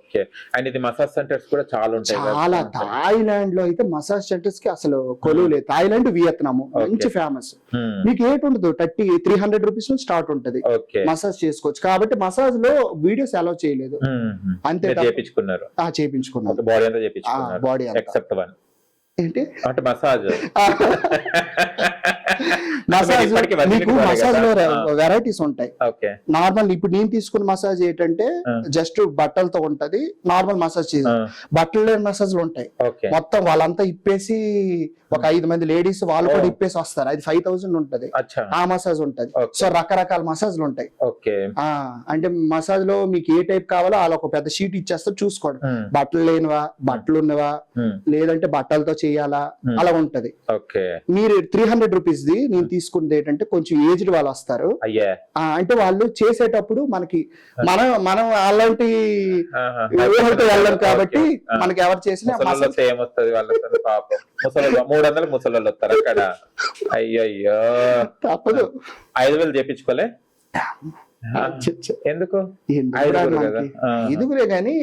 Okay. And ఇది massage centres కూడా చాలా ఉంటాయి కదా. చాలా థాయిలాండ్ లో అయితే మసాజ్ సెంటర్స్ కి అసలు కొలువు లేదు. థాయిలాండ్, వియత్నాం మంచి ఫేమస్. మీకు ఏటి ఉండదు, 300 రూపీస్ నుంచి స్టార్ట్ ఉంటది, ఓకే. మసాజ్ చేసుకోవచ్చు. కాబట్టి మసాజ్ లో వీడియోస్ అలౌ చేయలేదు, అంతే. చేపించుకున్నారు, చేపించుకున్నాను బాడీ అంతా చేపించుకున్నారు బాడీ ఎక్సెప్ట్ వన్ ఏంటి అంటే మసాజ్. మసాజ్ మీకు మసాజ్ లో వెరైటీస్ ఉంటాయి. ఓకే. నార్మల్ ఇప్పుడు నేను తీసుకున్న మసాజ్ ఏంటంటే జస్ట్ బట్టలతో ఉంటది, నార్మల్ మసాజ్ బట్టలు లేని మసాజ్లు ఉంటాయి. ఓకే. మొత్తం వాళ్ళంతా ఇప్పేసి ఒక 5 మంది లేడీస్ వాళ్ళు కూడా ఇప్పేసి వస్తారు, అది 5000 ఉంటది, అచ్చా. ఆ మసాజ్ ఉంటది. సో రకరకాల మసాజ్లు ఉంటాయి. ఓకే. అంటే మసాజ్ లో మీకు ఏ టైప్ కావాలో వాళ్ళు ఒక పెద్ద షీట్ ఇచ్చేస్తారు, చూసుకోండి. బట్టలు లేనివా, బట్టలు ఉన్నవా, లేదంటే బట్టలతో చేయాలా, అలా ఉంటది. ఓకే. మీరు 300 రూపీస్ ది నేను తీసుకున్నది ఏంటంటే కొంచెం ఏజ్డ్ వాళ్ళు వస్తారు. అయ్యా. అంటే వాళ్ళు చేసేటప్పుడు మనకి మనం అలాంటి ఊహలతో వెళ్ళం కాబట్టి మనకి ఎవరు చేసినా ఏమొస్తుంది వాళ్ళతో పాపం. 300 ముసలోళ్ళు వస్తారు అక్కడ. అయ్యయ్యో తప్పదు. 5000 చేపించుకోలే ఎందుకు? ఎందుకులే గానీ